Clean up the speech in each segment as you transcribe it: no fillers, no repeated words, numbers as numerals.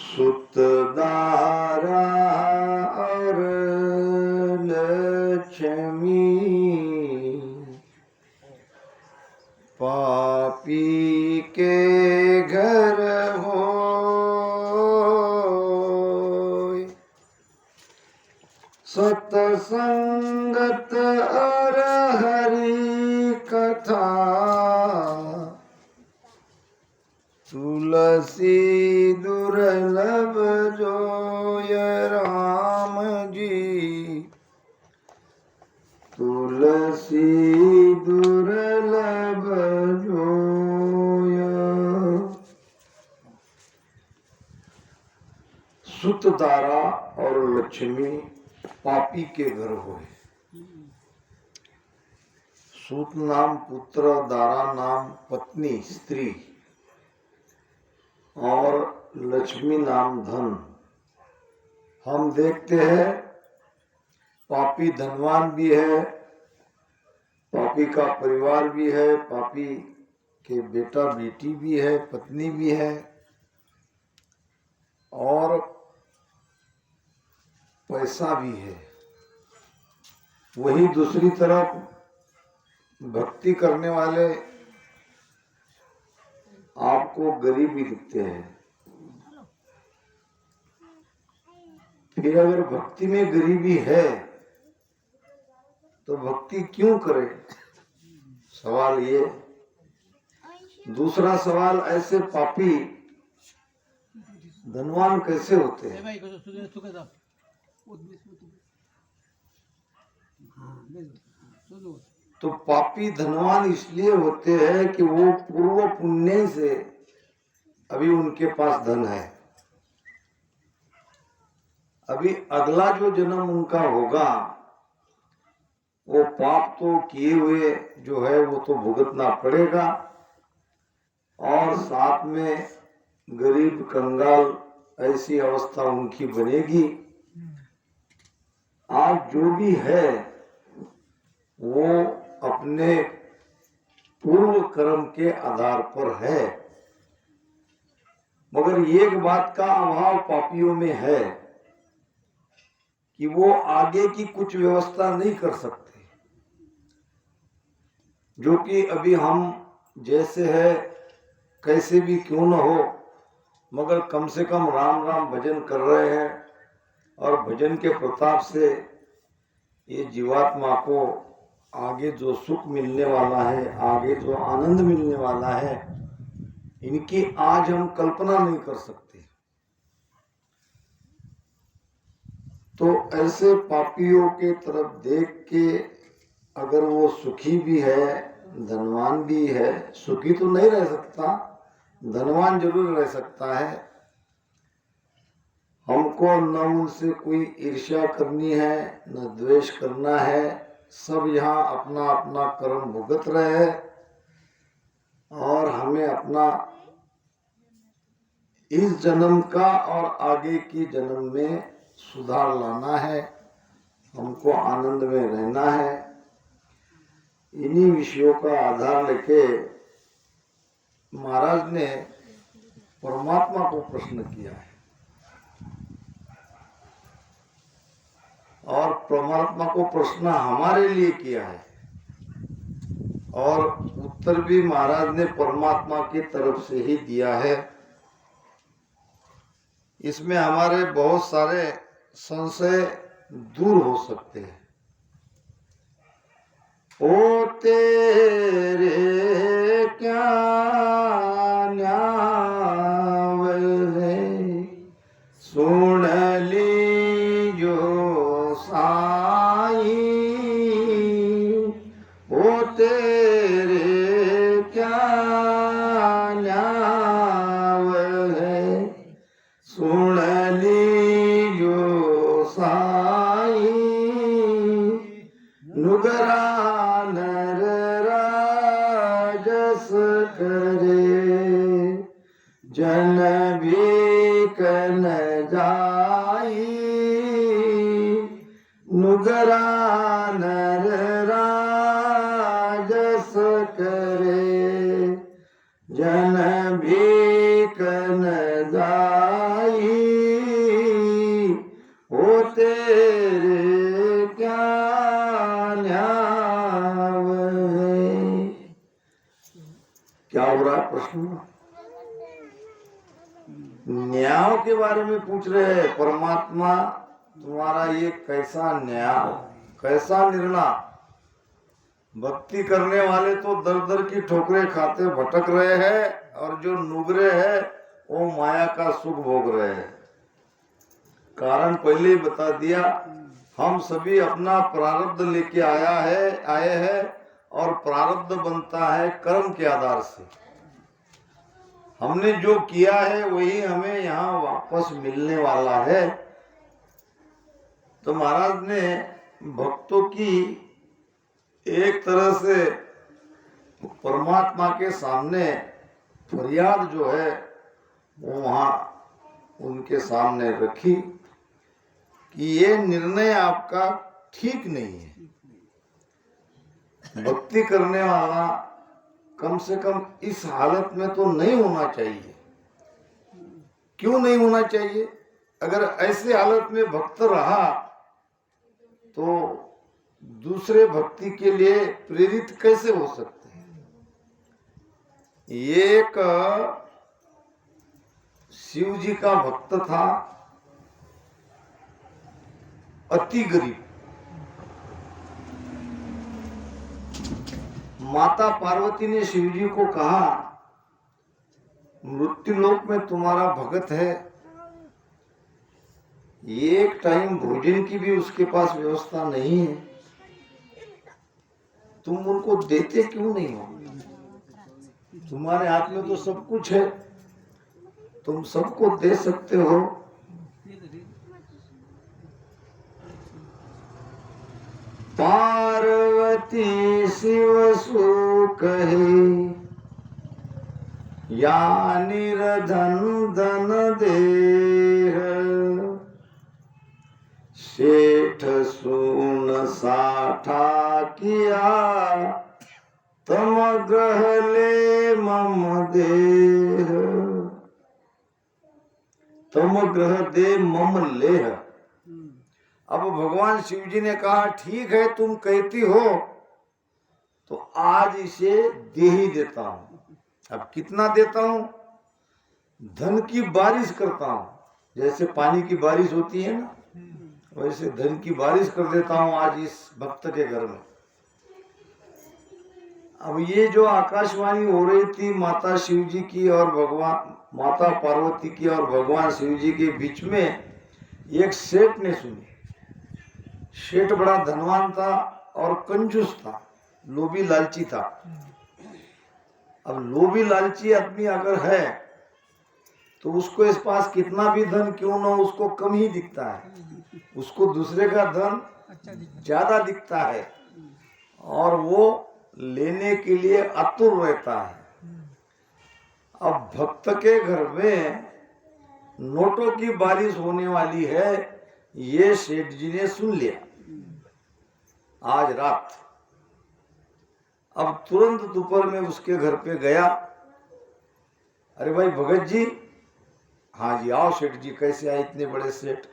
सुतदारा और लक्ष्मी पापी के घर हो, सतसंगत और हरि कथा, तुलसी दुर्लभ जोय राम जी, तुलसी दुर्लभ जोय। सुतदारा और लक्ष्मी पापी के घर होए। सूत नाम पुत्र, दारा नाम पत्नी स्त्री और लक्ष्मी नाम धन। हम देखते हैं पापी धनवान भी है, पापी का परिवार भी है, पापी के बेटा बेटी भी है, पत्नी भी है, और पैसा भी है। वही दूसरी तरफ भक्ति करने वाले आपको गरीब ही दिखते हैं। फिर अगर भक्ति में गरीबी है तो भक्ति क्यों करे? सवाल ये। दूसरा सवाल, ऐसे पापी धनवान कैसे होते हैं? तो पापी धनवान इसलिए होते हैं कि वो पूर्व पुण्य से अभी उनके पास धन है। अभी अगला जो जन्म उनका होगा वो पाप तो किए हुए जो है वो तो भुगतना पड़ेगा, और साथ में गरीब कंगाल ऐसी अवस्था उनकी बनेगी। आज जो भी है वो अपने पूर्व कर्म के आधार पर है, मगर एक बात का अभाव पापियों में है कि वो आगे की कुछ व्यवस्था नहीं कर सकते। जो कि अभी हम जैसे है कैसे भी क्यों न हो, मगर कम से कम राम राम भजन कर रहे हैं, और भजन के प्रताप से ये जीवात्मा को आगे जो सुख मिलने वाला है, आगे जो आनंद मिलने वाला है, इनकी आज हम कल्पना नहीं कर सकते। तो ऐसे पापियों के तरफ देख के अगर वो सुखी भी है, धनवान भी है, सुखी तो नहीं रह सकता, धनवान जरूर रह सकता है। हमको न उनसे कोई ईर्ष्या करनी है, न द्वेष करना है। सब यहाँ अपना अपना कर्म भुगत रहे हैं, और हमें अपना इस जन्म का और आगे की जन्म में सुधार लाना है, हमको आनंद में रहना है। इन्हीं विषयों का आधार लेके महाराज ने परमात्मा को प्रश्न किया है, और परमात्मा को प्रश्न हमारे लिए किया है, और उत्तर भी महाराज ने परमात्मा की तरफ से ही दिया है। इसमें हमारे बहुत सारे संशय दूर हो सकते हैं। ओ तेरे क्या न्यावल है, सुन ली जो साई। ओ तेरे क्या न्यावल है, सुन ली जो साई। नुगरा नर राजस करे, जन भी कन जाई। नुगरा नर राजस करे, जन भी कन जाई। प्रश्न? न्याय के बारे में पूछ रहे हैं। परमात्मा तुम्हारा ये कैसा न्याय, कैसा निर्णय? भक्ति करने वाले तो दर दर की ठोकरें खाते भटक रहे हैं, और जो नुगरे हैं वो माया का सुख भोग रहे हैं। कारण पहले ही बता दिया, हम सभी अपना प्रारब्ध लेके आए हैं, और प्रारब्ध बनता है कर्म के आधार से। हमने जो किया है वही हमें यहाँ वापस मिलने वाला है। तो महाराज ने भक्तों की एक तरह से परमात्मा के सामने फरियाद जो है वो वहाँ उनके सामने रखी कि ये निर्णय आपका ठीक नहीं है। भक्ति करने वाला कम से कम इस हालत में तो नहीं होना चाहिए। क्यों नहीं होना चाहिए? अगर ऐसे हालत में भक्त रहा तो दूसरे भक्ति के लिए प्रेरित कैसे हो सकते हैं? एक शिव जी का भक्त था, अति गरीब। माता पार्वती ने शिव जी को कहा, मृत्यु लोक में तुम्हारा भगत है, एक टाइम भोजन की भी उसके पास व्यवस्था नहीं है, तुम उनको देते क्यों नहीं हो? तुम्हारे हाथ में तो सब कुछ है, तुम सबको दे सकते हो। पार्वती शिव सु कहे, या निरधन धन देह, सेठ सुन साठा किया, तम ग्रह ले मम देह। तम ग्रह दे मम लेह। अब भगवान शिव जी ने कहा, ठीक है तुम कहती हो तो आज इसे दे ही देता हूं। अब कितना देता हूं? धन की बारिश करता हूं। जैसे पानी की बारिश होती है ना, वैसे धन की बारिश कर देता हूं आज इस भक्त के घर में। अब ये जो आकाशवाणी हो रही थी माता शिव जी की और भगवान माता पार्वती की और भगवान शिव जी के बीच में, एक सेठ ने सुनी। सेठ बड़ा धनवान था और कंजूस था, लोभी लालची था। अब लोभी लालची आदमी अगर है तो उसको इस पास कितना भी धन क्यों ना हो, उसको कम ही दिखता है। उसको दूसरे का धन ज्यादा दिखता है और वो लेने के लिए आतुर रहता है। अब भक्त के घर में नोटों की बारिश होने वाली है, ये सेठ जी ने सुन लिया आज रात। अब तुरंत दोपहर में उसके घर पे गया। अरे भाई भगत जी। हाँ जी आओ सेठ जी। कैसे आए इतने बड़े सेठ?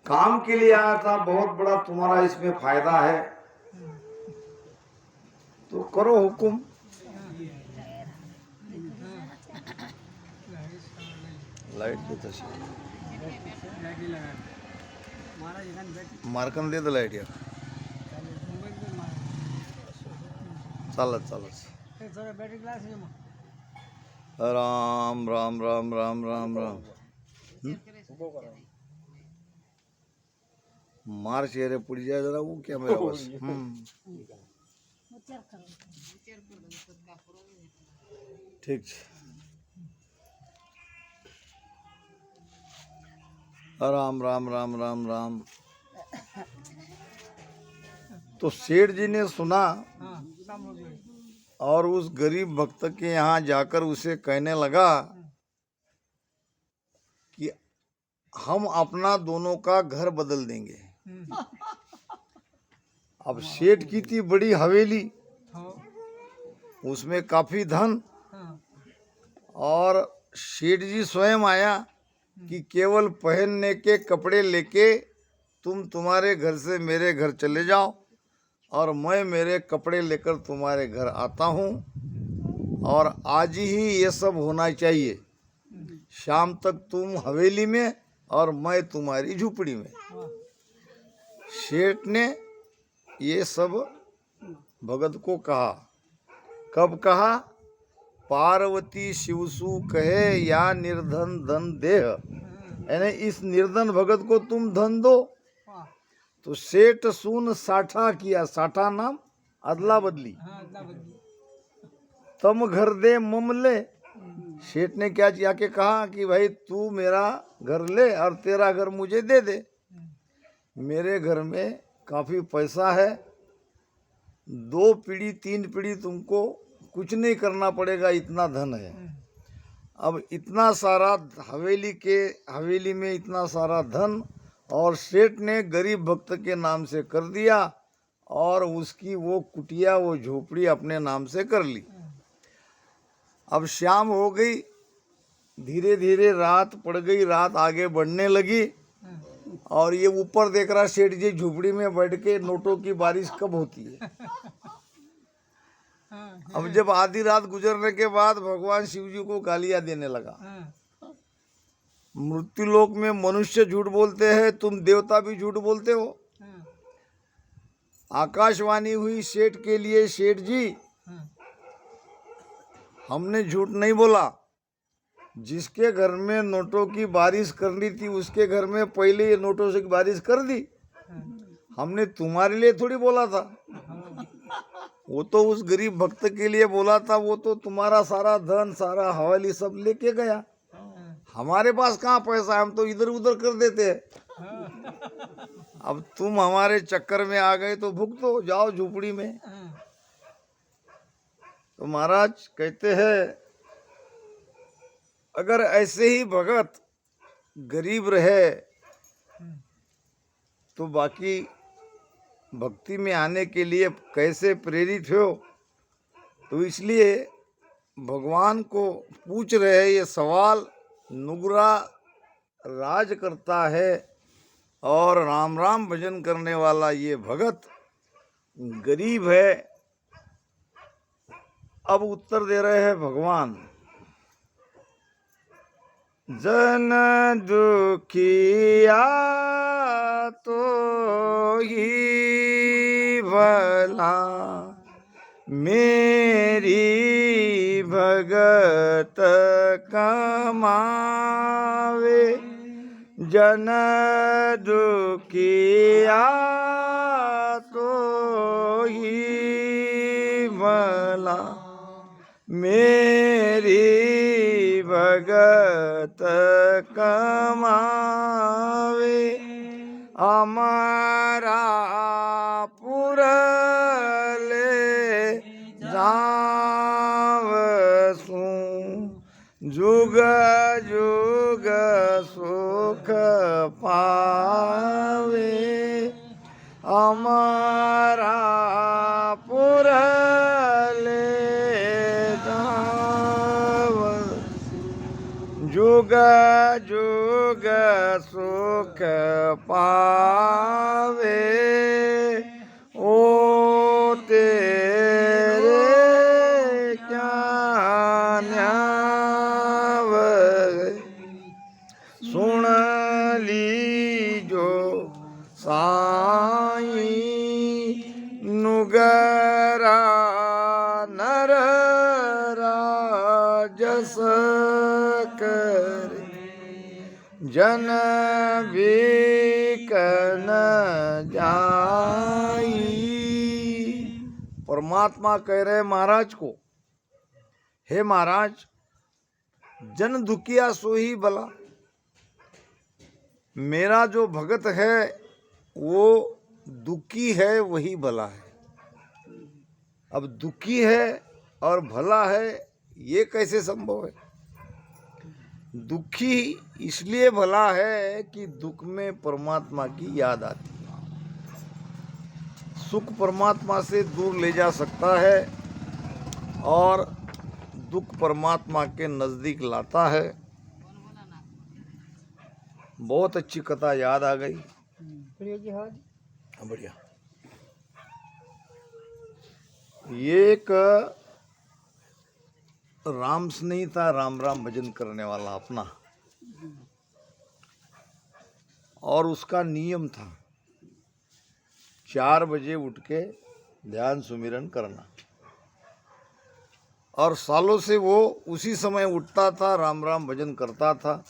काम के लिए आया था, बहुत बड़ा तुम्हारा इसमें फायदा है, तो करो हुकुम। लाइट तो तशी मार्कन दे लाइट यार। चालत राम राम राम राम राम राम। मार चेहरे पड़ जाए जरा वो क्या मेरा बस। ठीक राम राम राम राम राम। तो सेठ जी ने सुना और उस गरीब भक्त के यहाँ जाकर उसे कहने लगा कि हम अपना दोनों का घर बदल देंगे। अब सेठ की थी बड़ी हवेली, उसमें काफी धन, और सेठ जी स्वयं आया कि केवल पहनने के कपड़े लेके तुम तुम्हारे घर से मेरे घर चले जाओ और मैं मेरे कपड़े लेकर तुम्हारे घर आता हूँ और आज ही ये सब होना चाहिए। शाम तक तुम हवेली में और मैं तुम्हारी झुपड़ी में। सेठ ने ये सब भगत को कहा। कब कहा? पार्वती शिवसु कहे या निर्धन धन देह, यानी इस निर्धन भगत को तुम धन दो। तो सेठ सुन साठा किया। साठा नाम अदला बदली। तम घर दे मम ले। सेठ ने क्या किया के कहा कि भाई तू मेरा घर ले और तेरा घर मुझे दे दे। मेरे घर में काफी पैसा है, 2 पीढ़ी 3 पीढ़ी तुमको कुछ नहीं करना पड़ेगा, इतना धन है। अब इतना सारा हवेली में इतना सारा धन और सेठ ने गरीब भक्त के नाम से कर दिया और उसकी वो कुटिया, वो झोपड़ी अपने नाम से कर ली। अब शाम हो गई, धीरे धीरे रात पड़ गई, रात आगे बढ़ने लगी और ये ऊपर देख रहा सेठ जी झोपड़ी में बैठ के नोटों की बारिश कब होती है। अब जब आधी रात गुजरने के बाद भगवान शिव जी को गालियां देने लगा। मृत्युलोक में मनुष्य झूठ बोलते हैं, तुम देवता भी झूठ बोलते हो। आकाशवाणी हुई सेठ के लिए, सेठ जी हमने झूठ नहीं बोला। जिसके घर में नोटों की बारिश करनी थी उसके घर में पहले ये नोटों से बारिश कर दी। हमने तुम्हारे लिए थोड़ी बोला था, वो तो उस गरीब भक्त के लिए बोला था। वो तो तुम्हारा सारा धन, सारा हवाली सब लेके गया। हमारे पास कहाँ पैसा है, हम तो इधर उधर कर देते हैं। अब तुम हमारे चक्कर में आ गए तो भुगतो, जाओ झोपड़ी में। तो महाराज कहते हैं अगर ऐसे ही भगत गरीब रहे तो बाकी भक्ति में आने के लिए कैसे प्रेरित हो। तो इसलिए भगवान को पूछ रहे हैं ये सवाल। नुगरा राज करता है और राम राम भजन करने वाला ये भगत गरीब है। अब उत्तर दे रहे हैं भगवान। जन दुखिया तो ही भला मेरी भगत कमावे। जन दुखिया तो ही भला मेरी भगत कमावे। हमारा पुरले जावसू जुग जुग सुख पावे। हमारा पुरले जुग जुग सुख पावे। ओ तेरे क्या न्याव सुन लीजो साई। नुगरा नर राजस जन बिकन जाई। परमात्मा कह रहे महाराज को, हे महाराज जन दुखिया सो ही भला। मेरा जो भगत है वो दुखी है वही भला है। अब दुखी है और भला है ये कैसे संभव है? दुखी इसलिए भला है कि दुख में परमात्मा की याद आती है। सुख परमात्मा से दूर ले जा सकता है और दुख परमात्मा के नजदीक लाता है। बहुत अच्छी कथा याद आ गई। बढ़िया। एक राम्स नहीं था, राम राम भजन करने वाला अपना, और उसका नियम था 4 बजे उठ के ध्यान सुमिरन करना, और सालों से वो उसी समय उठता था, राम राम भजन करता था।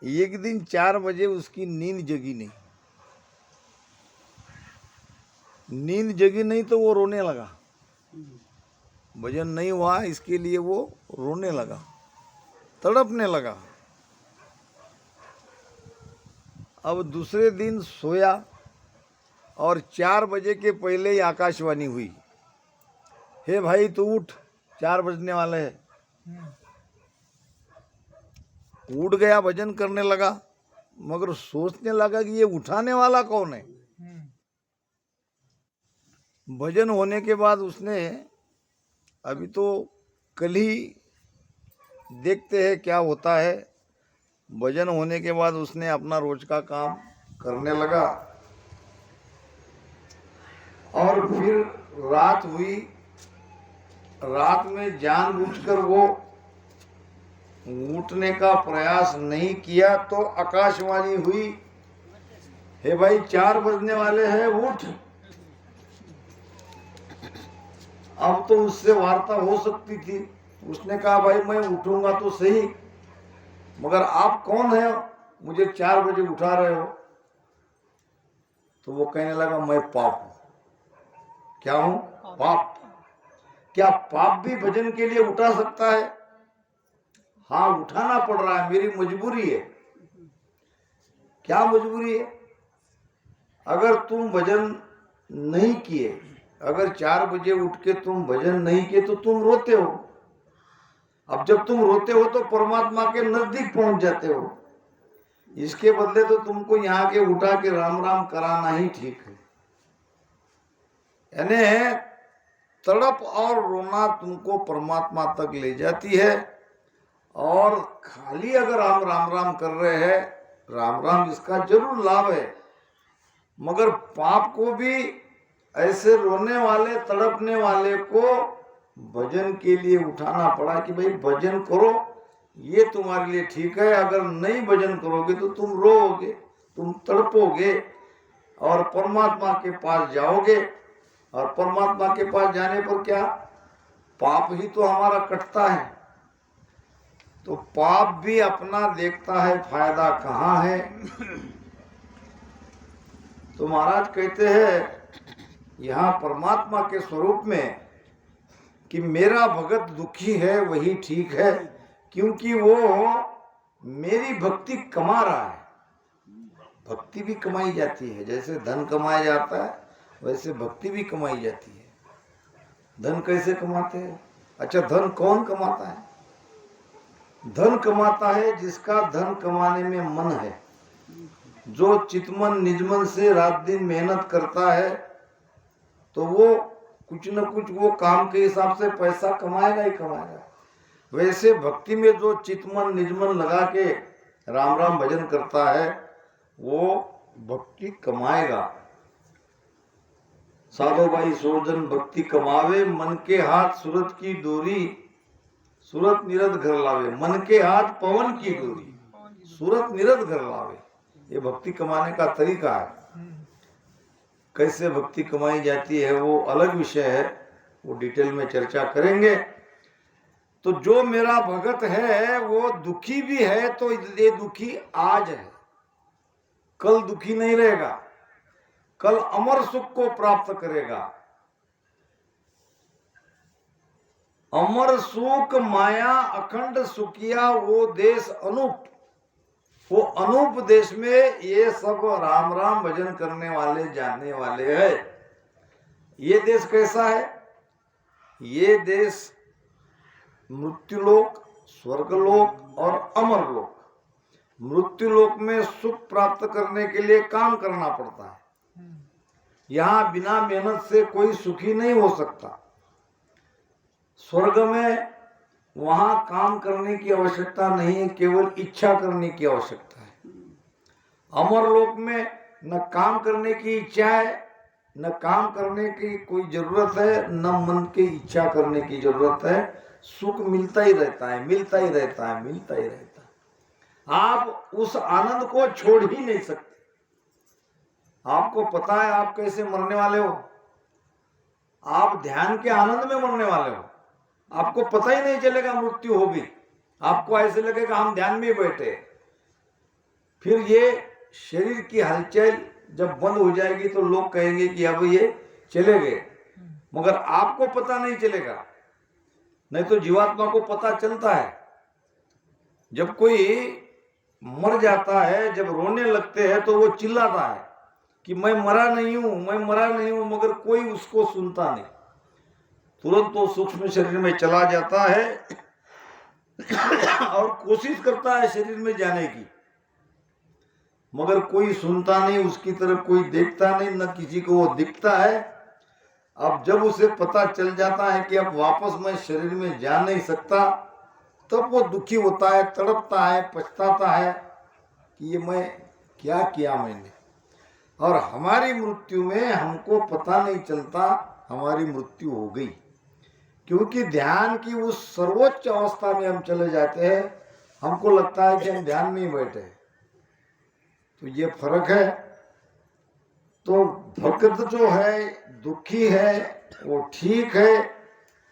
एक दिन 4 बजे उसकी नींद जगी नहीं, नींद जगी नहीं तो वो रोने लगा। भजन नहीं हुआ इसके लिए वो रोने लगा, तड़पने लगा। अब दूसरे दिन सोया और 4 बजे के पहले ही आकाशवाणी हुई, हे भाई तू उठ, 4 बजने वाले हैं। उठ गया, भजन करने लगा, मगर सोचने लगा कि ये उठाने वाला कौन है। भजन होने के बाद उसने, अभी तो कल ही देखते हैं क्या होता है, भजन होने के बाद उसने अपना रोज का काम करने लगा। और फिर रात हुई, रात में जानबूझकर वो उठने का प्रयास नहीं किया तो आकाशवाणी हुई, हे भाई 4 बजने वाले हैं, उठ। अब तो उससे वार्ता हो सकती थी। उसने कहा भाई मैं उठूंगा तो सही, मगर आप कौन है, मुझे 4 बजे उठा रहे हो। तो वो कहने लगा मैं पाप हूं। क्या हूं? पाप। क्या पाप भी भजन के लिए उठा सकता है? हाँ, उठाना पड़ रहा है, मेरी मजबूरी है। क्या मजबूरी है? अगर तुम भजन नहीं किए, अगर 4 बजे उठ के तुम भजन नहीं किए तो तुम रोते हो। अब जब तुम रोते हो तो परमात्मा के नजदीक पहुंच जाते हो। इसके बदले तो तुमको यहाँ के उठा के राम राम कराना ही ठीक है। यानी तड़प और रोना तुमको परमात्मा तक ले जाती है। और खाली अगर हम राम राम कर रहे हैं, राम राम इसका जरूर लाभ है, मगर पाप को भी ऐसे रोने वाले तड़पने वाले को भजन के लिए उठाना पड़ा कि भाई भजन करो, ये तुम्हारे लिए ठीक है। अगर नहीं भजन करोगे तो तुम रोओगे, तुम तड़पोगे और परमात्मा के पास जाओगे। और परमात्मा के पास जाने पर क्या, पाप ही तो हमारा कटता है। तो पाप भी अपना देखता है फायदा कहाँ है। तो महाराज कहते हैं यहाँ परमात्मा के स्वरूप में कि मेरा भगत दुखी है वही ठीक है, क्योंकि वो मेरी भक्ति कमा रहा है। भक्ति भी कमाई जाती है, जैसे धन कमाया जाता है वैसे भक्ति भी कमाई जाती है। धन कैसे कमाते हैं? अच्छा, धन कौन कमाता है? धन कमाता है जिसका धन कमाने में मन है, जो चितमन निजमन से रात दिन मेहनत करता है, तो वो कुछ न कुछ वो काम के हिसाब से पैसा कमाएगा ही कमाएगा। वैसे भक्ति में जो चितमन निजमन लगा के राम राम भजन करता है वो भक्ति कमाएगा। साधो भाई सोजन भक्ति कमावे, मन के हाथ सूरत की डोरी, सूरत निरत घर लावे। मन के हाथ पवन की डोरी, सूरत निरत घर लावे। ये भक्ति कमाने का तरीका है। कैसे भक्ति कमाई जाती है वो अलग विषय है, वो डिटेल में चर्चा करेंगे। तो जो मेरा भगत है वो दुखी भी है, तो ये दुखी आज है, कल दुखी नहीं रहेगा, कल अमर सुख को प्राप्त करेगा। अमर सुख माया अखंड सुखिया वो देश अनूप। वो अनूप देश में ये सब राम राम भजन करने वाले जानने वाले हैं। ये देश कैसा है? ये देश मृत्युलोक, स्वर्गलोक और अमरलोक। मृत्युलोक में सुख प्राप्त करने के लिए काम करना पड़ता है। यहाँ बिना मेहनत से कोई सुखी नहीं हो सकता। स्वर्ग में वहां काम करने की आवश्यकता नहीं है, केवल इच्छा करने की आवश्यकता है। अमरलोक में न काम करने की इच्छा है न काम करने की कोई जरूरत है, न मन की इच्छा करने की जरूरत है। सुख मिलता ही रहता है, मिलता ही रहता है, मिलता ही रहता है। आप उस आनंद को छोड़ ही नहीं सकते। आपको पता है आप कैसे मरने वाले हो? आप ध्यान के आनंद में मरने वाले हो। आपको पता ही नहीं चलेगा मृत्यु होगी। आपको ऐसे लगेगा हम ध्यान में बैठे। फिर ये शरीर की हलचल जब बंद हो जाएगी तो लोग कहेंगे कि अब ये चले गए, मगर आपको पता नहीं चलेगा। नहीं तो जीवात्मा को पता चलता है। जब कोई मर जाता है, जब रोने लगते हैं तो वो चिल्लाता है कि मैं मरा नहीं हूं, मैं मरा नहीं हूं, मगर कोई उसको सुनता नहीं। तुरंत तो सूक्ष्म शरीर में चला जाता है और कोशिश करता है शरीर में जाने की, मगर कोई सुनता नहीं, उसकी तरफ कोई देखता नहीं, न किसी को वो दिखता है। अब जब उसे पता चल जाता है कि अब वापस मैं शरीर में जा नहीं सकता, तब वो दुखी होता है, तड़पता है, पछताता है कि ये मैं क्या किया मैंने। और हमारी मृत्यु में हमको पता नहीं चलता हमारी मृत्यु हो गई, क्योंकि ध्यान की उस सर्वोच्च अवस्था में हम चले जाते हैं। हमको लगता है कि हम ध्यान में ही बैठे। तो ये फर्क है। तो भक्त जो है, दुखी है, वो ठीक है,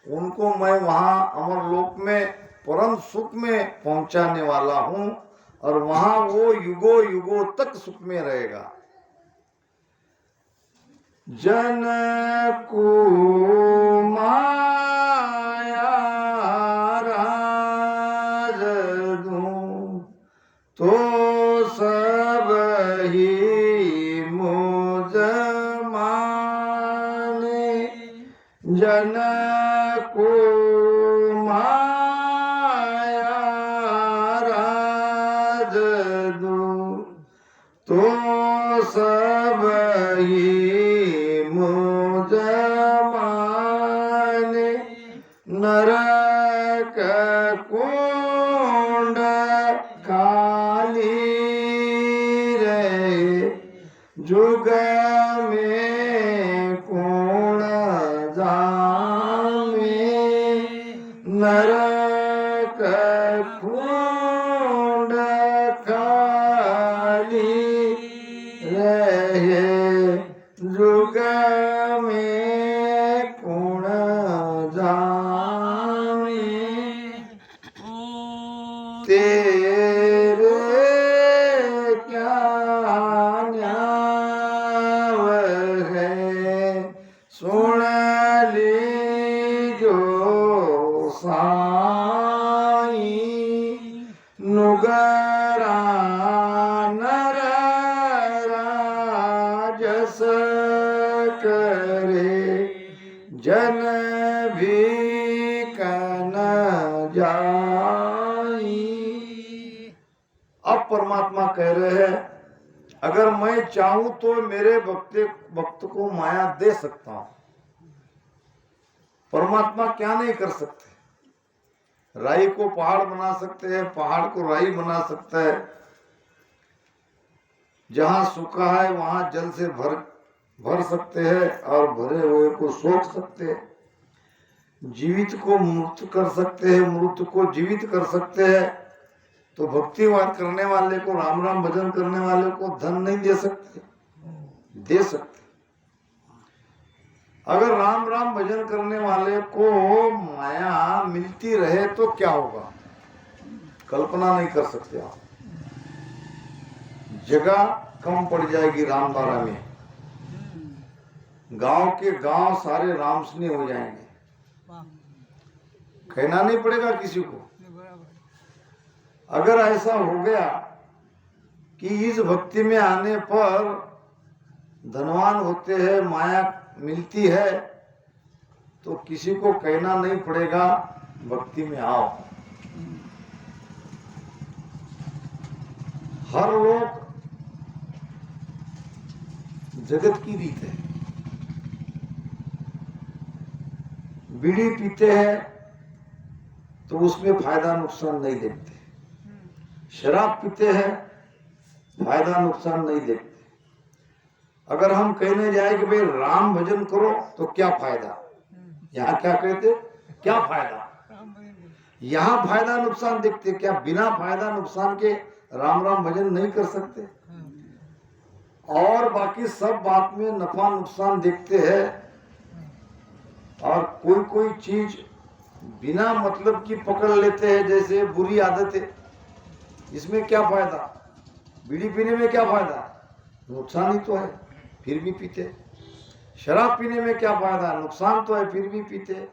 उनको मैं वहां अमर लोक में परम सुख में पहुंचाने वाला हूं, और वहां वो युगो युगो तक सुख में रहेगा। जन को माया राज दूं तो सब ही मुझ माने। जन को माया राज दूं तो सब ही मुझ माने। नरक कुंड खाली रहे, जुग में कौन जामे। नरक कुंड खाली रहे, जुग में कौन जामे। तेरे क्या न्याव है, सुन लीजो साई। नुगरा नर राजस करे, जन भी कन जाई। अब परमात्मा कह रहे हैं, अगर मैं चाहूं तो मेरे भक्त को माया दे सकता हूं। परमात्मा क्या नहीं कर सकते? राई को पहाड़ बना सकते हैं, पहाड़ को राई बना सकता है। जहां सूखा है वहां जल से भर सकते हैं, और भरे हुए को सोख सकते हैं। जीवित को मृत कर सकते हैं, मृत को जीवित कर सकते हैं। तो भक्तिवाद करने वाले को, राम राम भजन करने वाले को धन नहीं दे सकते? दे सकते। अगर राम राम भजन करने वाले को माया मिलती रहे तो क्या होगा? कल्पना नहीं कर सकते आप। जगह कम पड़ जाएगी रामधारा में। गांव के गांव सारे रामस्नी हो जाएंगे। कहना नहीं पड़ेगा किसी को। अगर ऐसा हो गया कि इस भक्ति में आने पर धनवान होते हैं, माया मिलती है, तो किसी को कहना नहीं पड़ेगा भक्ति में आओ। हर लोग, जगत की रीत है। बीड़ी पीते हैं तो उसमें फायदा नुकसान नहीं देखते। शराब पीते हैं, फायदा नुकसान नहीं देखते। अगर हम कहने जाए कि भाई राम भजन करो तो क्या फायदा, यहाँ क्या कहते, क्या फायदा, यहाँ फायदा नुकसान देखते, क्या बिना फायदा नुकसान के राम राम भजन नहीं कर सकते? और बाकी सब बात में नफा नुकसान देखते हैं। और कोई कोई चीज बिना मतलब की पकड़ लेते हैं, जैसे बुरी आदत है, इसमें क्या फायदा, बीड़ी पीने में क्या फायदा, नुकसान ही तो है, फिर भी पीते। शराब पीने में क्या फायदा, नुकसान तो है, फिर भी पीते।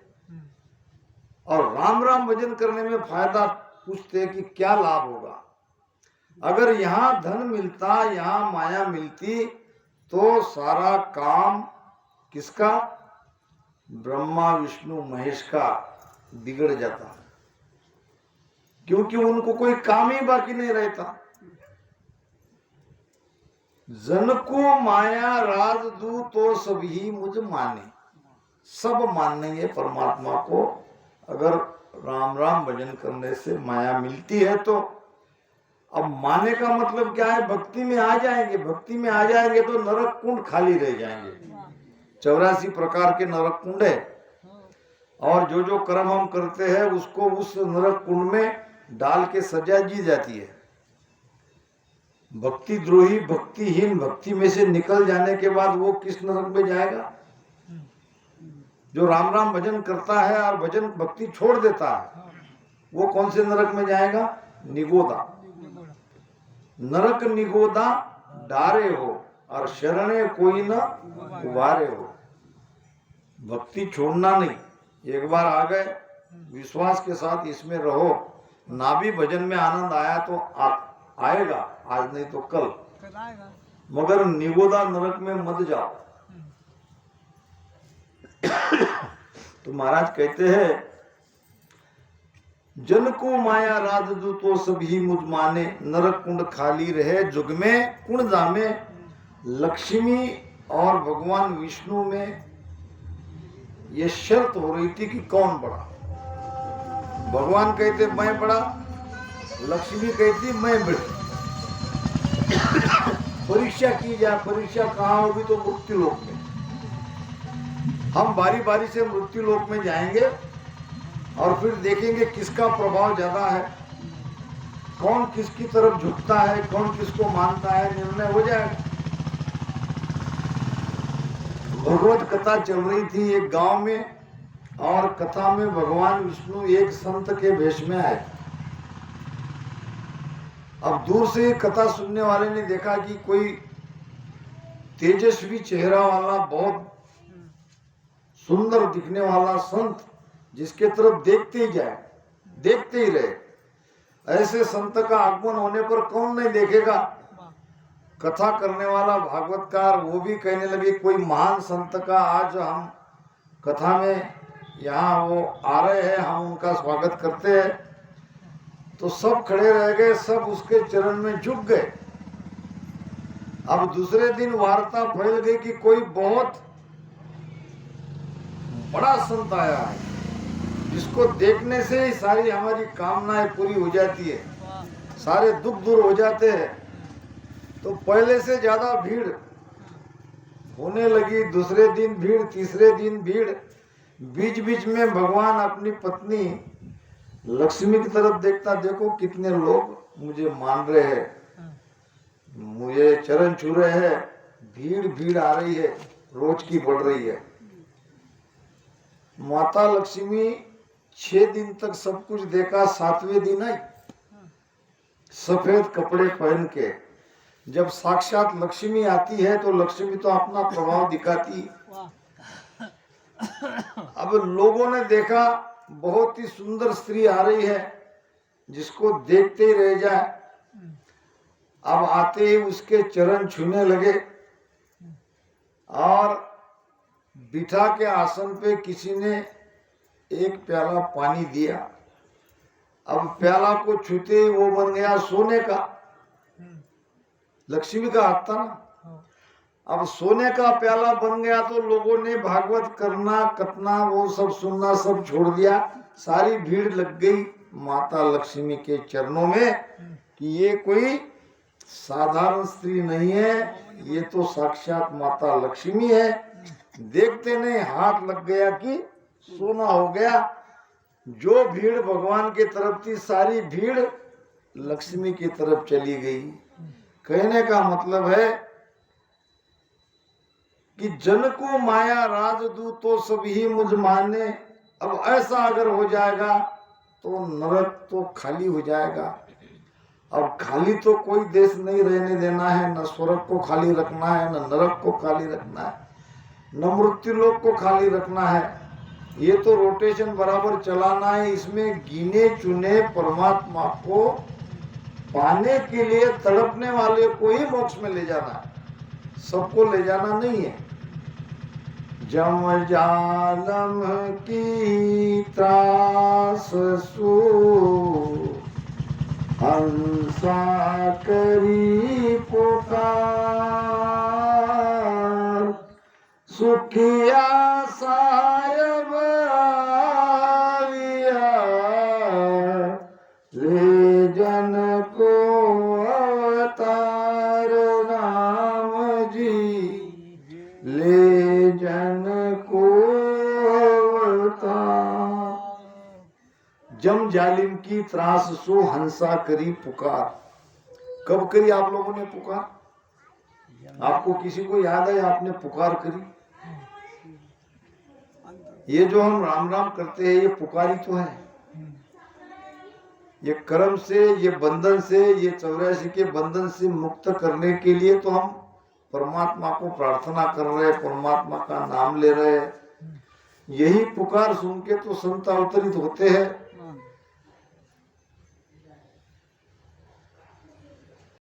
और राम राम भजन करने में फायदा पूछते कि क्या लाभ होगा। अगर यहाँ धन मिलता, यहाँ माया मिलती, तो सारा काम किसका, ब्रह्मा विष्णु महेश का बिगड़ जाता, क्योंकि उनको कोई काम ही बाकी नहीं रहता। जन को माया राज दू तो सभी मुझ माने, सब मानेंगे परमात्मा को अगर राम राम भजन करने से माया मिलती है तो। अब माने का मतलब क्या है, भक्ति में आ जाएंगे, भक्ति में आ जाएंगे तो नरक कुंड खाली रह जाएंगे। 84 प्रकार के नरक कुंड है, और जो जो कर्म हम करते हैं उसको उस नरक कुंड में डाल के सजा दी जाती है। भक्ति द्रोही भक्तिहीन भक्ति में से निकल जाने के बाद वो किस नरक में जाएगा? जो राम राम भजन करता है और भजन भक्ति छोड़ देता है, वो कौन से नरक में जाएगा? निगोदा। नरक निगोदा डारे हो और शरणे कोई न उबारे हो। भक्ति छोड़ना नहीं, एक बार आ गए विश्वास के साथ इसमें रहो। ना भी भजन में आनंद आया तो आएगा, आज नहीं तो कल, मगर निगोदा नरक में मत जाओ। तो महाराज कहते हैं, जन को माया राज दू तो सभी मुझ माने, नरक कुंड खाली रहे जुग में कुंड जामे। लक्ष्मी और भगवान विष्णु में ये शर्त हो रही थी कि कौन बड़ा। भगवान कहते मैं बड़ा, लक्ष्मी कहती मैं बड़ी। परीक्षा की जाए, परीक्षा कहाँ होगी? तो मृत्यु लोक में। हम बारी बारी से मृत्यु लोक में जाएंगे और फिर देखेंगे किसका प्रभाव ज्यादा है, कौन किसकी तरफ झुकता है, कौन किसको मानता है, निर्णय हो जाएगा। भगवत कथा चल रही थी एक गांव में, और कथा में भगवान विष्णु एक संत के भेष में आए। अब दूर से कथा सुनने वाले ने देखा कि कोई तेजस्वी चेहरा वाला, बहुत सुंदर दिखने वाला संत, जिसके तरफ देखते ही जाए, देखते ही रहे। ऐसे संत का आगमन होने पर कौन नहीं देखेगा? कथा करने वाला भागवतकार वो भी कहने लगे कोई महान संत का आज हम कथा में यहाँ वो आ रहे हैं, हम उनका स्वागत करते हैं। तो सब खड़े रह गए, सब उसके चरण में झुक गए। अब दूसरे दिन वार्ता फैल गई कि कोई बहुत बड़ा संत आया है, जिसको देखने से ही सारी हमारी कामनाएं पूरी हो जाती है, सारे दुख दूर हो जाते हैं। तो पहले से ज्यादा भीड़ होने लगी। दूसरे दिन भीड़, तीसरे दिन भीड़। बीच बीच में भगवान अपनी पत्नी लक्ष्मी की तरफ देखता, देखो कितने लोग मुझे मान रहे हैं, मुझे चरण छू रहे हैं, भीड़ भीड़ आ रही है, रोज की बढ़ रही है। माता लक्ष्मी 6 दिन तक सब कुछ देखा, 7वें दिन आई सफेद कपड़े पहन के। जब साक्षात लक्ष्मी आती है तो लक्ष्मी तो अपना प्रभाव दिखाती। अब लोगों ने देखा बहुत ही सुंदर स्त्री आ रही है, जिसको देखते ही रह जाए। अब आते ही उसके चरण छूने लगे और बिठा के आसन पे किसी ने एक प्याला पानी दिया। अब प्याला को छूते ही वो बन गया सोने का, लक्ष्मी का हाथ था ना। अब सोने का प्याला बन गया तो लोगों ने भागवत करना, कथना, वो सब सुनना सब छोड़ दिया। सारी भीड़ लग गई माता लक्ष्मी के चरणों में कि ये कोई साधारण स्त्री नहीं है, ये तो साक्षात माता लक्ष्मी है। देखते नहीं हाथ लग गया कि सोना हो गया। जो भीड़ भगवान की तरफ थी सारी भीड़ लक्ष्मी की तरफ चली गई। कहने का मतलब है कि जन को माया राज दू तो सभी मुझ माने। अब ऐसा अगर हो जाएगा तो नरक तो खाली हो जाएगा। अब खाली तो कोई देश नहीं रहने देना है, न स्वर्ग को खाली रखना है, न नरक को खाली रखना है, न मृत्यु लोक को खाली रखना है। ये तो रोटेशन बराबर चलाना है। इसमें गिने चुने परमात्मा को पाने के लिए तड़पने वाले को ही मोक्ष में ले जाना है, सबको ले जाना नहीं है। जम जालम की त्रास सू हंसा करी पुकार, सुखिया सायब आविया, ले जन को अवतार राम जी, ले जन को अवतार। जम जालिम की त्रास सो हंसा करी पुकार। कब करी आप लोगों ने पुकार? आपको किसी को याद है आपने पुकार करी? ये जो हम राम राम करते हैं ये पुकारी तो है। ये कर्म से, ये बंधन से, ये 84 के बंधन से मुक्त करने के लिए तो हम परमात्मा को प्रार्थना कर रहे हैं, परमात्मा का नाम ले रहे हैं। यही पुकार सुन के तो संत अवतरित होते हैं।